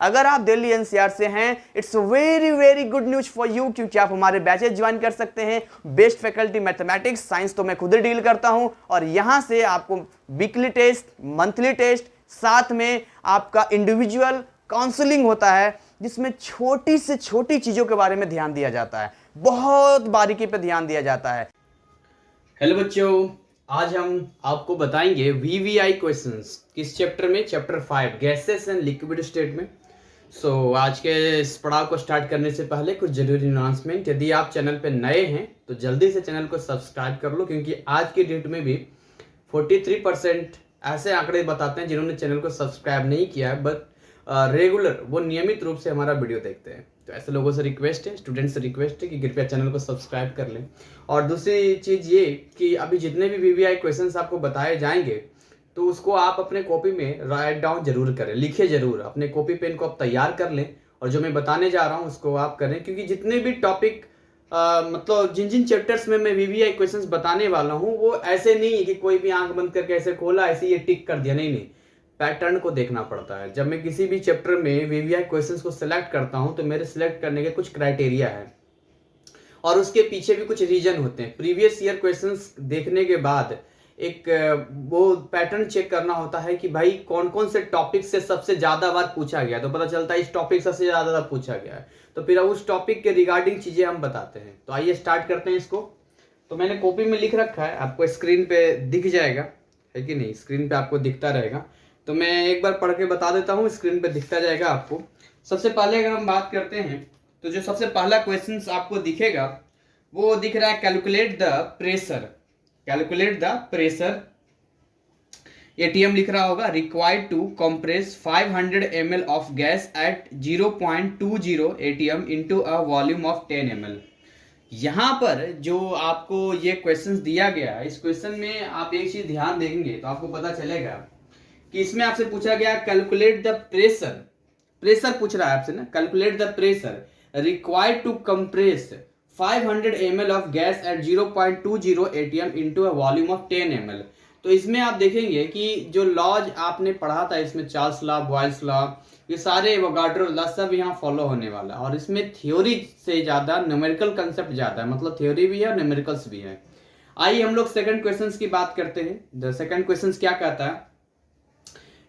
अगर आप दिल्ली एनसीआर से हैं, it's very very good news for you, क्योंकि आप हमारे बैचेज ज्वाइन कर सकते हैं। बेस्ट फैकल्टी मैथमेटिक्स साइंस तो मैं खुद ही डील करता हूं, और यहां से आपको वीकली टेस्ट, मंथली टेस्ट, साथ में आपका इंडिविजुअल काउंसलिंग होता है, जिसमें छोटी से छोटी चीजों के बारे में ध्यान दिया जाता है, बहुत बारीकी पे ध्यान दिया जाता है। हेलो बच्चों, आज हम आपको बताएंगे वीवीआई क्वेश्चंस किस चैप्टर में, chapter 5 gases and liquid state में। आज के इस पड़ाव को स्टार्ट करने से पहले कुछ जरूरी अनाउंसमेंट। यदि आप चैनल पे नए हैं तो जल्दी से चैनल को सब्सक्राइब कर लो, क्योंकि आज की डेट में भी 43% ऐसे आंकड़े बताते हैं जिन्होंने चैनल को सब्सक्राइब नहीं किया है, बट रेगुलर वो नियमित रूप से हमारा वीडियो देखते हैं। तो ऐसे लोगों से रिक्वेस्ट है, स्टूडेंट से रिक्वेस्ट है कि कृपया चैनल को सब्सक्राइब कर लें। और दूसरी चीज़ ये कि अभी जितने भी वीवीआई क्वेश्चंस आपको बताए जाएंगे तो उसको आप अपने कॉपी में राइट डाउन जरूर करें, लिखे जरूर, अपने कॉपी पेन को आप तैयार कर लें, और जो मैं बताने जा रहा हूँ उसको आप करें, क्योंकि जितने भी टॉपिक मतलब जिन जिन चैप्टर्स में मैं वीवीआई क्वेश्चंस बताने वाला हूँ वो ऐसे नहीं है कि कोई भी आंख बंद करके ऐसे खोला ऐसे ये टिक कर दिया, नहीं, पैटर्न को देखना पड़ता है। जब मैं किसी भी चैप्टर में वीवीआई क्वेश्चंस को सिलेक्ट करता हूँ तो मेरे सिलेक्ट करने के कुछ क्राइटेरिया है, और उसके पीछे भी कुछ रीजन होते हैं। प्रीवियस ईयर क्वेश्चंस देखने के बाद एक वो पैटर्न चेक करना होता है कि भाई कौन कौन से टॉपिक से सबसे ज्यादा बार पूछा गया, तो पता चलता है इस टॉपिक सबसे ज्यादा पूछा गया है, तो फिर उस टॉपिक के रिगार्डिंग चीजें हम बताते हैं। तो आइए स्टार्ट करते हैं इसको। तो मैंने कॉपी में लिख रखा है, आपको स्क्रीन पे दिख जाएगा, है कि नहीं, स्क्रीन पे आपको दिखता रहेगा। तो मैं एक बार पढ़ के बता देता हूँ, स्क्रीन पे दिखता जाएगा आपको। सबसे पहले अगर हम बात करते हैं तो जो सबसे पहला क्वेश्चन आपको दिखेगा वो दिख रहा है calculate the pressure. Calculate the pressure, ATM लिख रहा होगा, required to compress 500 ml of gas at 0.20 ATM into a volume of 10 ml। यहां पर जो आपको ये क्वेश्चंस दिया गया है, इस क्वेश्चन में आप एक चीज ध्यान देंगे तो आपको पता चलेगा कि इसमें आपसे पूछा गया कैलकुलेट द प्रेशर। प्रेशर पूछ रहा है आपसे ना, calculate the pressure required to compress 500 ml of gas at 0.20 ATM into a volume of 10 ml। तो इसमें आप देखेंगे कि जो लॉज आपने पढ़ा था, इसमें चार्ल्स लॉ, बॉयल्स लॉ, ये सारे एवोगाड्रो लॉ सब यहाँ फॉलो होने वाला है, और इसमें थ्योरी से ज्यादा न्यूमेरिकल कंसेप्ट ज्यादा है, मतलब थ्योरी भी है और न्यूमेरिकल्स भी है। आइए हम लोग सेकंड क्वेश्चन की बात करते हैं। द सेकंड क्वेश्चन क्या कहता है,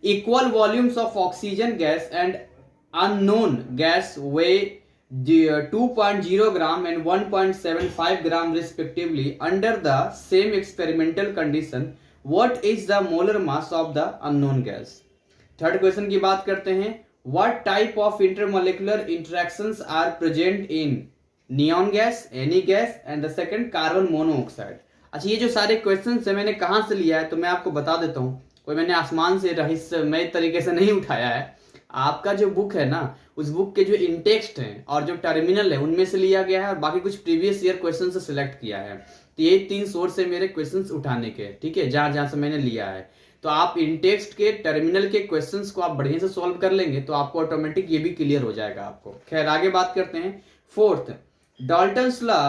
equal volumes of oxygen gas and unknown gas weigh 2.0 gram and 1.75 gram respectively under the same experimental condition. What is the molar mass of the unknown gas? Third question की बात करते हैं, what type of intermolecular interactions are present in neon gas, Na gas and the second carbon monoxide? अच्छा, ये जो सारे question है मैंने कहां से लिया है तो मैं आपको बता देता हूं, कोई मैंने आसमान से रहस्यमय तरीके से नहीं उठाया है। आपका जो बुक है ना, उस बुक के जो इंटेक्स्ट हैं और जो टर्मिनल है उनमें से लिया गया है, और बाकी कुछ प्रीवियस ईयर क्वेश्चन से सिलेक्ट किया है। तो ये 3 सोर्स है मेरे क्वेश्चंस उठाने के, ठीक है, जहां जहां से मैंने लिया है। तो आप इंटेक्स्ट के, टर्मिनल के क्वेश्चंस को आप बढ़िया से सॉल्व कर लेंगे तो आपको ऑटोमेटिक ये भी क्लियर हो जाएगा आपको। खैर आगे बात करते हैं। Fourth, Dalton's law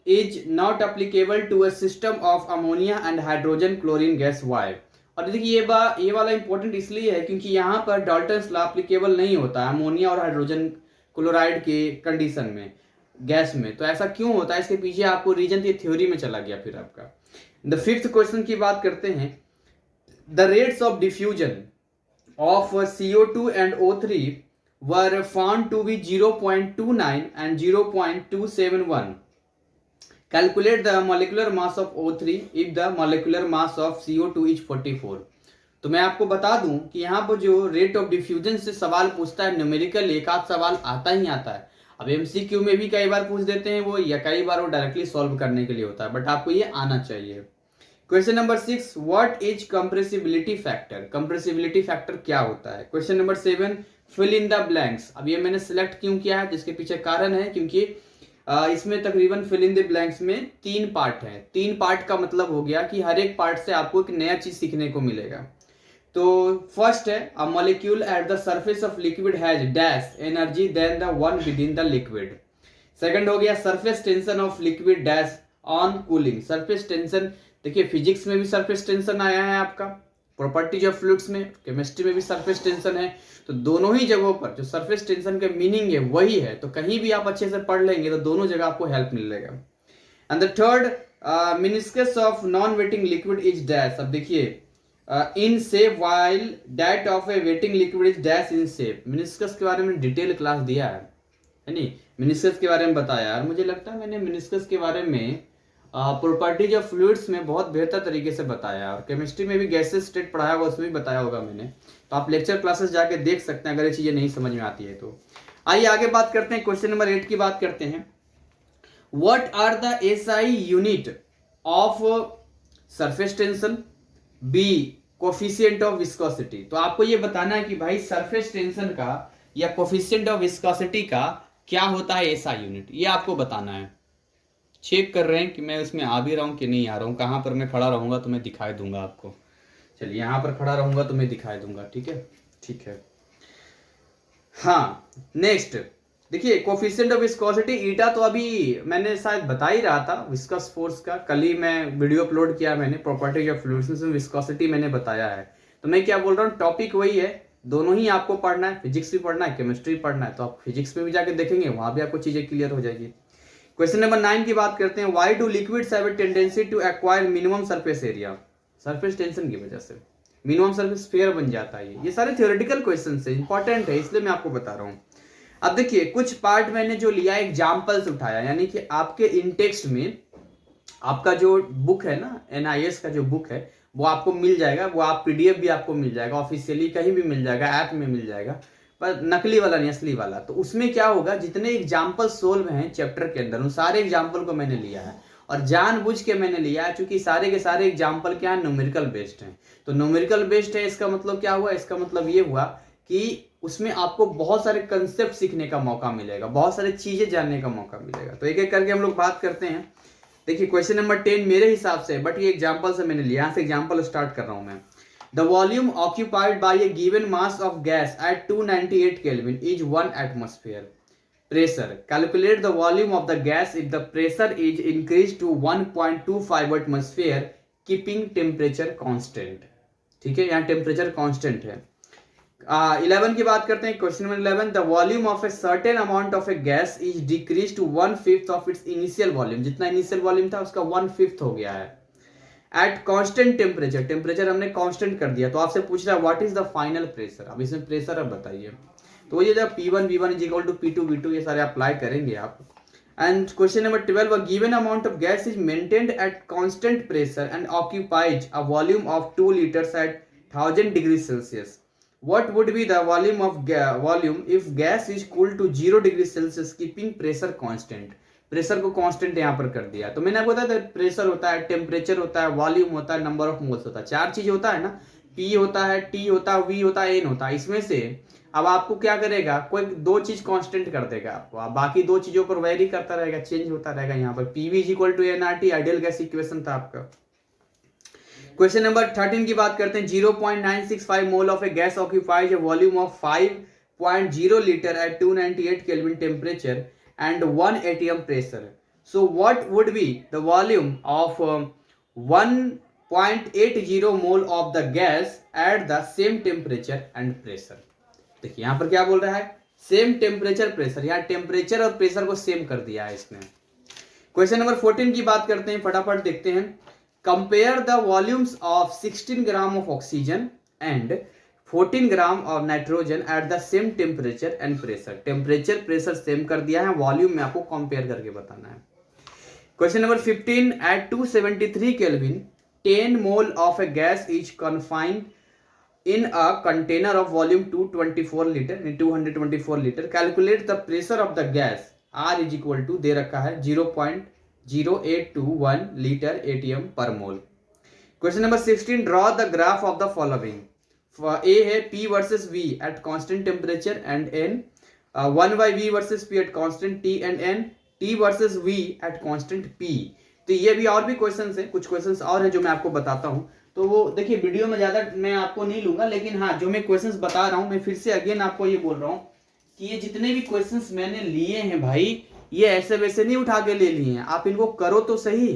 is not applicable to a system of ammonia and hydrogen chlorine gas, why? और देखिए ये वाला इंपॉर्टेंट इसलिए है क्योंकि यहाँ पर डाल्टन्स लॉ एप्लीकेबल नहीं होता है अमोनिया और हाइड्रोजन क्लोराइड के कंडीशन में, गैस में। तो ऐसा क्यों होता है, इसके पीछे आपको रीजन ये थ्योरी में चला गया फिर आपका। द फिफ्थ क्वेश्चन की बात करते हैं, the rates of diffusion of CO2 and O3 were found to be 0.29 and 0.271. Calculate the molecular mass of O3 if the molecular mass of CO2 is 44. तो मैं आपको बता दूं कि यहाँ पर जो रेट ऑफ डिफ्यूजन से सवाल पूछता है, न्यूमेरिकल एक आध सवाल आता ही आता है। अब एमसीक्यू में भी कई बार पूछ देते हैं वो, या कई बार वो डायरेक्टली सॉल्व करने के लिए होता है, बट आपको ये आना चाहिए। Question number 6, what is compressibility factor? Compressibility factor क्या होता है? Question number 7, fill in the blanks. अब ये मैंने सिलेक्ट क्यों किया है, जिसके पीछे कारण है, क्योंकि इसमें तकरीबन फिल इन द ब्लैंक्स में 3 पार्ट है। 3 पार्ट का मतलब हो गया कि हर एक पार्ट से आपको एक नया चीज सीखने को मिलेगा। तो फर्स्ट है, a molecule at the surface of liquid has dash energy than the one within the liquid. Second हो गया, surface tension of liquid dash on cooling. Surface tension, देखिए फिजिक्स में भी सरफेस टेंशन आया है आपका, properties of fluids में, chemistry में भी सरफेस टेंशन है। तो दोनों ही जगहों पर जो सरफेस टेंशन का मीनिंग है वही है, तो कहीं भी आप अच्छे से पढ़ लेंगे तो दोनों जगह आपको हेल्प मिलेगा। And the third, meniscus of non wetting liquid is dash. अब देखिए, in shape while that of A waiting liquid is dash in shape. Meniscus के बारे में डिटेल क्लास दिया है नहीं, मेनिस्कस के बारे में बताया यार। मुझे लगता है मैंने मेनिस्कस के बारे में प्रॉपर्टीज ऑफ फ्लूइड्स में बहुत बेहतर तरीके से बताया, और केमिस्ट्री में भी गैसेस स्टेट पढ़ाया होगा, उसमें भी बताया होगा मैंने। तो आप लेक्चर क्लासेस जाके देख सकते हैं अगर ये चीजें नहीं समझ में आती है तो। आइए आगे बात करते हैं, क्वेश्चन नंबर 8 की बात करते हैं। What are the SI unit of surface tension, B coefficient of viscosity. तो आपको ये बताना है कि भाई सरफेस टेंशन का या कोफिशिएंट ऑफ विस्कोसिटी का क्या होता है एसआई यूनिट, ये आपको बताना है। चेक कर रहे हैं कि मैं उसमें आ भी रहा हूं कि नहीं आ रहा हूं, कहां पर मैं खड़ा रहूंगा तो मैं दिखाई दूंगा आपको। चलिए यहां पर खड़ा रहूंगा तो मैं दिखाई दूंगा, ठीक है, ठीक है। हाँ, नेक्स्ट देखिए, कोफिशिएंट ऑफ विस्कोसिटी ईटा तो अभी मैंने शायद बता ही रहा था, विस्कस फोर्स का कल ही मैं वीडियो अपलोड किया मैंने, प्रॉपर्टीज ऑफ फ्लूइड्स में विस्कोसिटी मैंने बताया है। तो मैं क्या बोल रहा हूँ, टॉपिक वही है, दोनों ही आपको पढ़ना है, फिजिक्स भी पढ़ना है, केमिस्ट्री पढ़ना है। तो आप फिजिक्स में भी जाके देखेंगे, वहां भी आपको चीजें क्लियर हो जाएगी। क्वेश्चन नंबर 9 की बात करते हैं। Why do liquids have a tendency to acquire minimum surface area. Surface tension की वजह से मिनिमम सरफेस फेयर बन जाता है। ये सारे थ्योरेटिकल क्वेश्चन है, इंपॉर्टेंट है, इसलिए मैं आपको बता रहा हूँ। अब देखिए, कुछ पार्ट मैंने जो लिया एग्जाम्पल्स उठाया, यानी कि आपके इंटेक्स्ट में आपका जो बुक है ना, NIS का जो बुक है वो आपको मिल जाएगा, वो आप PDF भी आपको मिल जाएगा, ऑफिशियली कहीं भी मिल जाएगा, ऐप में मिल जाएगा, पर नकली वाला नहीं, असली वाला। तो उसमें क्या होगा, जितने एग्जाम्पल सोल्व हैं चैप्टर के अंदर, उन सारे एग्जाम्पल को मैंने लिया है, और जानबूझ के मैंने लिया है क्योंकि सारे के सारे एग्जाम्पल क्या है, न्यूमेरिकल बेस्ड हैं। तो न्यूमेरिकल बेस्ड है, इसका मतलब क्या हुआ, इसका मतलब ये हुआ कि उसमें आपको बहुत सारे कंसेप्ट सीखने का मौका मिलेगा, बहुत सारी चीजें जानने का मौका मिलेगा। तो एक एक करके हम लोग बात करते हैं। देखिए क्वेश्चन नंबर 10 मेरे हिसाब से, बट ये एग्जांपल से मैंने लिया, यहाँ से एग्जांपल स्टार्ट कर रहा हूं मैं। The volume occupied by a given mass of gas at 298 kelvin is 1 atmosphere pressure. Calculate the volume of the gas if the pressure is increase to 1.25 atmosphere keeping temperature constant. ठीक है, यहाँ temperature constant है। 11 की बात करते हैं। Question number 11, the volume of a certain amount of a gas is decrease to 1/5 of its initial volume. जितना initial volume था उसका 1/5 हो गया है एट कांस्टेंट टेम्परेचर। टेम्परेचर हमने कांस्टेंट कर दिया, तो आपसे पूछ रहा है what is the final pressure. अब इसमें प्रेशर अब बताइए, तो ये जब P1 V1 is equal to P2 V2 ये सारे अप्लाई करेंगे आप। And question number 12, a given amount of gas is maintained at constant pressure and occupies a volume of 2 liters at 1000 degrees Celsius. What would be the volume of volume if gas is cooled to 0 degree Celsius keeping pressure constant? Pressure को constant यहाँ पर कर दिया। तो मैंने आपको बताया था, प्रेशर होता है, टेम्परेचर होता है, वॉल्यूम होता है, नंबर ऑफ मोल्स होता है, चार चीज होता है ना, P होता है, T होता है, V होता है, N होता है। इसमें से अब आपको क्या करेगा, कोई दो चीज कांस्टेंट कर देगा आपको, अब बाकी दो चीजों पर वेरी करता रहेगा, चेंज होता रहेगा। यहाँ पर PV is equal to nRT ideal gas equation था आपका। क्वेश्चन नंबर 13 की बात करते हैं। 0.965 मोल of a gas occupies A volume of 5.0 litre at 298 kelvin temperature and 1 atm pressure. So what would be the volume of 1.80 mole of the gas at the same temperature and pressure. देखिए यहाँ पर क्या बोल रहा है, same temperature pressure, यहाँ temperature और pressure को सेम कर दिया है इसने। क्वेश्चन नंबर 14 की बात करते हैं, फटाफट देखते हैं। Compare the volumes of 16 gram of oxygen and 14 gram of nitrogen at the same temperature and pressure. Temperature pressure same कर दिया है, वॉल्यूम में आपको कंपेयर करके बताना है। Question number 15, at 273 kelvin 10 mole of a gas is confined in a container of volume 224 liter 224 liter. Calculate the pressure of the gas. R is equal to दे रखा है 0.0821 liter atm per mole. Question number 16, draw the graph of the following. A है P versus V at constant temperature and N, 1 by V versus P at constant T and N, T versus V at constant P. तो ये भी और भी questions हैं, कुछ questions और हैं जो मैं आपको बताता हूँ। तो वो देखिए वीडियो में ज्यादा मैं आपको नहीं लूंगा, लेकिन हाँ जो मैं क्वेश्चंस बता रहा हूँ, मैं फिर से अगेन आपको ये बोल रहा हूँ कि ये जितने भी क्वेश्चंस मैंने लिए हैं भाई, ये ऐसे वैसे नहीं उठा के ले लिए हैं, आप इनको करो तो सही।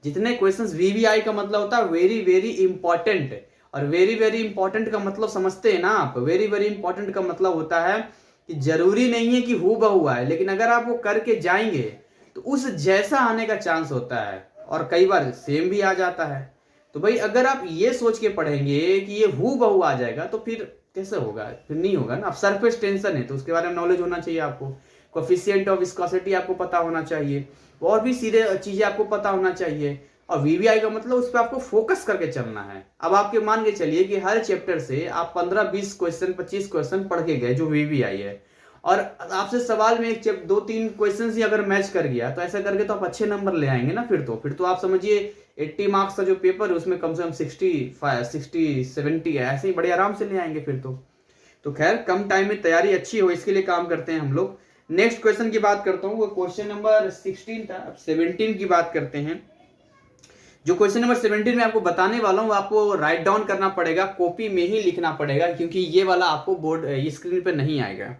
जितने क्वेश्चंस VVI का मतलब होता है वेरी वेरी इंपॉर्टेंट, और वेरी वेरी इंपॉर्टेंट का मतलब समझते हैं ना आप? वेरी वेरी इंपॉर्टेंट का मतलब होता है कि जरूरी नहीं है कि हूबहू आए, लेकिन अगर आप वो करके जाएंगे तो उस जैसा आने का चांस होता है, और कई बार सेम भी आ जाता है। तो भाई अगर आप ये सोच के पढ़ेंगे कि ये हूबहू आ जाएगा तो फिर कैसे होगा? फिर नहीं होगा ना। अब सरफेस टेंशन है तो उसके बारे में नॉलेज होना चाहिए आपको, कोफिशिएंट ऑफ विस्कोसिटी आपको पता होना चाहिए, और भी सीधे चीजें आपको पता होना चाहिए। और वीवीआई का मतलब उस पर आपको फोकस करके चलना है। अब आपके मान के चलिए कि हर चैप्टर से आप 15-20 क्वेश्चन 25 क्वेश्चन पढ़ के गए जो वीवीआई है, और आपसे सवाल में एक 2-3 क्वेश्चन ही अगर मैच कर गया तो ऐसा करके तो आप अच्छे नंबर ले आएंगे ना। फिर तो आप समझिए 80 मार्क्स का जो पेपर है उसमें कम से कम 60-70 ऐसे ही बड़े आराम से ले आएंगे फिर तो खैर कम टाइम में तैयारी अच्छी हो इसके लिए काम करते हैं हम लोग। नेक्स्ट क्वेश्चन की बात करता हूँ, वो क्वेश्चन नंबर 16 था। अब 17 की बात करते हैं। जो क्वेश्चन नंबर 17 में आपको बताने वाला हूँ आपको राइट डाउन करना पड़ेगा, कॉपी में ही लिखना पड़ेगा, क्योंकि ये वाला आपको बोर्ड स्क्रीन पे नहीं आएगा।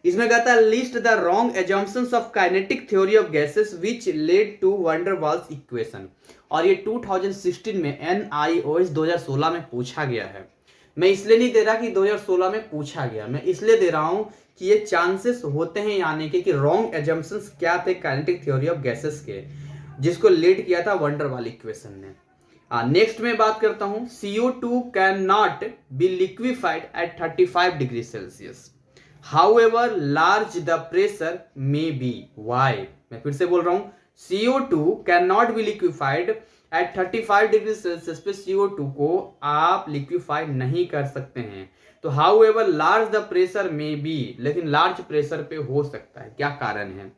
इसमें कहता है list the wrong assumptions of kinetic theory of gases which led to van der Waals equation. और ये 2016 में NIOS 2016 में पूछा गया है। मैं इसलिए नहीं दे रहा कि 2016 में पूछा गया, मैं इसलिए दे रहा हूं कि ये चांसेस होते हैं आने के कि रॉन्ग एजम्पशंस क्या थे काइनेटिक थ्योरी ऑफ गैसेस के, जिसको लीड किया था वैन डर वाल इक्वेशन ने। नेक्स्ट में बात करता हूं, CO2 can not be liquefied at 35 degree Celsius, however large the pressure may be. Why? मैं फिर से बोल रहा हूं, CO2 cannot be liquefied at 35 degree Celsius पे CO2 को आप लिक्विफाई नहीं कर सकते हैं। तो however large the pressure may be, लेकिन लार्ज प्रेशर पे हो सकता है। क्या कारण है?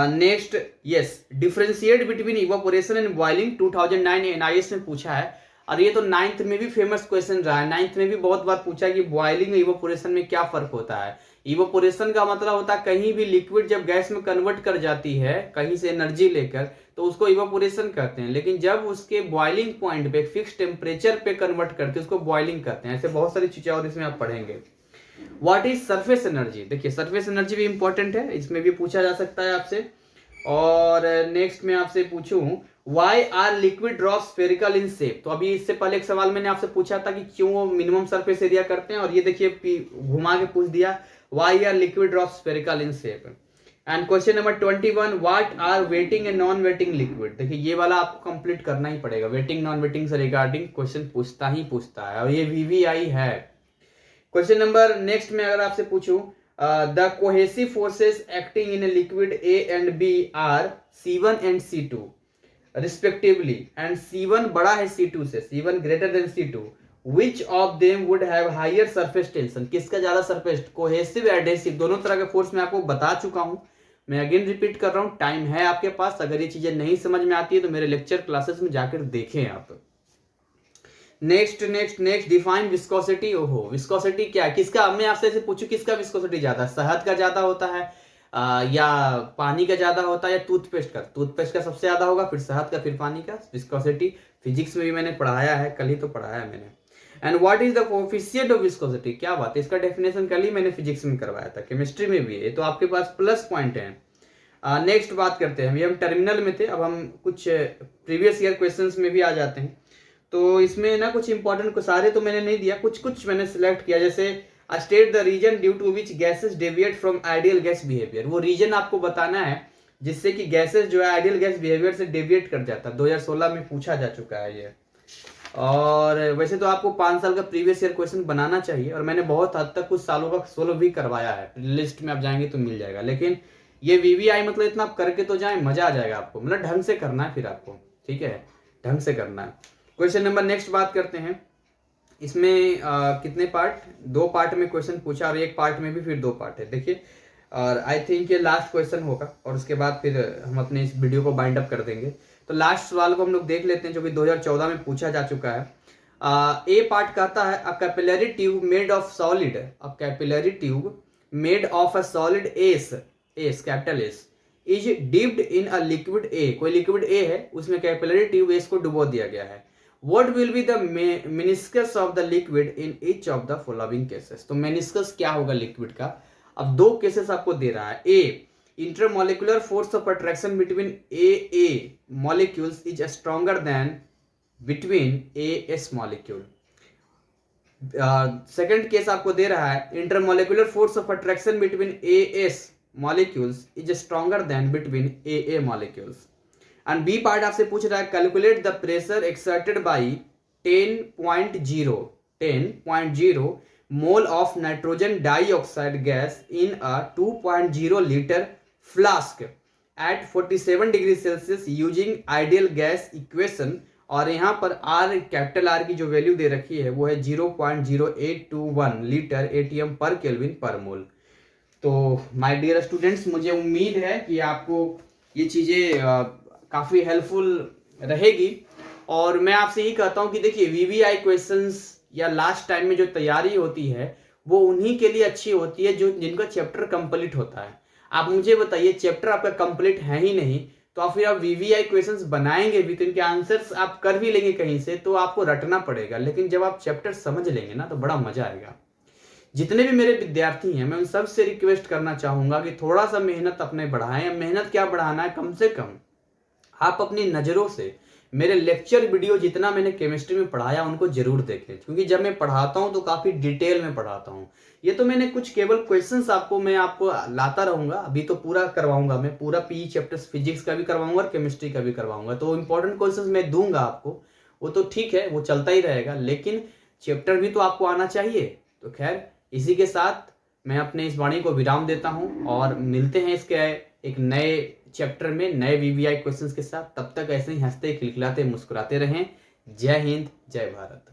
Next, yes, differentiate between evaporation and boiling 2009 NIS में पूछा है। और ये तो 9th में भी फेमस क्वेश्चन रहा है, 9th में भी बहुत बार पूछा है कि बॉइलिंग और इवापोरेशन में क्या फर्क होता है। इवापोरेशन का मतलब होता है कहीं भी लिक्विड जब गैस में कन्वर्ट कर जाती है कहीं से एनर्जी लेकर, तो उसको इवापोरेशन कहते हैं। लेकिन जब उसके बॉइलिंग पॉइंट पे फिक्स टेम्परेचर पे कन्वर्ट करते हैं उसको बॉइलिंग कहते हैं। ऐसे बहुत सारी चीजें और इसमें आप पढ़ेंगे। What is surface energy? देखिए सरफेस एनर्जी भी इंपॉर्टेंट है, इसमें भी पूछा जा सकता है आपसे। और नेक्स्ट में आपसे पूछूं, why are liquid drop spherical in shape? तो अभी इससे पहले एक सवाल मैंने आपसे पूछा था कि क्यों वो मिनिमम सरफेस एरिया करते हैं, और ये देखिए घुमा के पूछ दिया, why are liquid drop spherical in shape. And question number 21, what are wetting and non wetting liquid? देखिए ये वाला आपको कंप्लीट करना ही पड़ेगा, वेटिंग नॉन वेटिंग से रिगार्डिंग क्वेश्चन पूछता है, और ये VVI है। क्वेश्चन नंबर नेक्स्ट में अगर आपसे पूछूं, the cohesive forces acting in a liquid A and B are C1 and C2 respectively, and C1 बड़ा है C2 से, C1 greater than C2, which of them would have higher surface tension? किसका ज्यादा surface, cohesive adhesive, दोनों तरह के force मैं आपको बता चुका हूं। मैं अगेन रिपीट कर रहा हूं, टाइम है आपके पास, अगर ये चीजें नहीं समझ में आती है तो मेरे लेक्चर क्लासेस में जाकर देखें आप। Next, define viscosity. ओहो, विस्कोसिटी क्या है, किसका? मैं आपसे ऐसे पूछूं किसका विस्कोसिटी ज्यादा, शहद का ज्यादा होता है या पानी का ज्यादा होता है, या टूथपेस्ट का सबसे ज्यादा होगा, फिर शहद का, फिर पानी का विस्कोसिटी। फिजिक्स में भी मैंने पढ़ाया है, कल ही तो पढ़ाया है मैंने। And what is the coefficient of viscosity? क्या बात है, इसका डेफिनेशन कल ही मैंने फिजिक्स में करवाया था, केमिस्ट्री में भी है, तो आपके पास प्लस पॉइंट है। नेक्स्ट बात करते हैं, हम टर्मिनल में थे, अब हम कुछ प्रीवियस ईयर क्वेश्चंस में भी आ जाते हैं। तो इसमें ना कुछ इंपॉर्टेंट, सारे तो मैंने नहीं दिया, कुछ मैंने सिलेक्ट किया, जैसे state the reason due to which gases deviate from ideal gas behaviour. वो रीजन आपको बताना है जिससे कि गैसेस जो है आइडियल गैस बिहेवियर से डेविएट कर जाता है। 2016 में पूछा जा चुका है ये। और वैसे तो आपको 5 साल का प्रीवियस ईयर क्वेश्चन बनाना चाहिए, और मैंने बहुत हद तक कुछ सालों का सोल्व भी करवाया है, लिस्ट में आप जाएंगे तो मिल जाएगा। लेकिन ये VVI मतलब इतना आप करके तो जाए, मजा आ जाएगा आपको, मतलब ढंग से करना है फिर आपको, ठीक है, ढंग से करना है। क्वेश्चन नंबर नेक्स्ट बात करते हैं। इसमें कितने पार्ट, 2 पार्ट में क्वेश्चन पूछा, और एक पार्ट में भी फिर 2 पार्ट है, देखिए। और आई थिंक ये लास्ट क्वेश्चन होगा, और उसके बाद फिर हम अपने इस वीडियो को बाइंड अप कर देंगे। तो लास्ट सवाल को हम लोग देख लेते हैं, जो कि 2014 में पूछा जा चुका है। ए पार्ट कहता है, अ capillary tube made of solid, a capillary tube made of a solid S capital S is dipped in a liquid A. कोई लिक्विड ए है, उसमें कैपिलरी ट्यूब एस को डुबो दिया गया है। What will be the meniscus of the liquid in each of the following cases? तो meniscus क्या होगा लिक्विड का? अब 2 केसेस आपको दे रहा है। A, intermolecular force of attraction between AA molecules is stronger than between AS molecule. Second case आपको दे रहा है, intermolecular force of attraction between AS molecules is stronger than between AA molecules. And B part आपसे पूछ रहा है, calculate the pressure exerted by 10.0 mole of nitrogen dioxide gas in a 2.0 litre flask at 47 degree Celsius using ideal gas equation. और यहाँ पर are, capital R की जो value दे रखी है वो है 0.0821 लीटर ATM पर केल्विन पर मोल. तो माय डियर स्टूडेंट्स, मुझे उम्मीद है कि आपको ये चीज़ें काफ़ी हेल्पफुल रहेगी. और मैं आपसे यही कहता हूँ कि देखिए, VVI क्वेश्चंस या लास्ट टाइम में जो तैयारी होती है वो उन्हीं के लिए अच्छी होती है जो जिनका चैप्टर कंप्लीट होता है. आप मुझे बताइए, चैप्टर आपका कंप्लीट है ही नहीं तो फिर आप VVI क्वेश्चंस बनाएंगे भी तो इनके आंसर्स आप कर भी लेंगे कहीं से, तो आपको रटना पड़ेगा. लेकिन जब आप चैप्टर समझ लेंगे ना तो बड़ा मजा आएगा. जितने भी मेरे विद्यार्थी हैं, मैं उन सब से रिक्वेस्ट करना चाहूंगा कि थोड़ा सा मेहनत अपने बढ़ाएं. मेहनत क्या बढ़ाना है, कम से कम आप अपनी नज़रों से मेरे लेक्चर वीडियो जितना मैंने केमिस्ट्री में पढ़ाया उनको जरूर देखें. क्योंकि जब मैं पढ़ाता हूं तो काफ़ी डिटेल में पढ़ाता हूं. ये तो मैंने कुछ केवल क्वेश्चंस मैं आपको लाता रहूंगा. अभी तो पूरा करवाऊंगा, मैं पूरा PE चैप्टर्स फिजिक्स का भी करवाऊंगा और केमिस्ट्री का भी करवाऊंगा. तो इंपॉर्टेंट क्वेश्चंस मैं दूंगा आपको, वो तो ठीक है, वो चलता ही रहेगा. लेकिन चैप्टर भी तो आपको आना चाहिए. तो खैर, इसी के साथ मैं अपने इस वाणी को विराम देता हूं और मिलते हैं इसके एक नए चैप्टर में नए VVI क्वेश्चंस के साथ. तब तक ऐसे ही हंसते खिलखिलाते मुस्कुराते रहें. जय हिंद, जय भारत.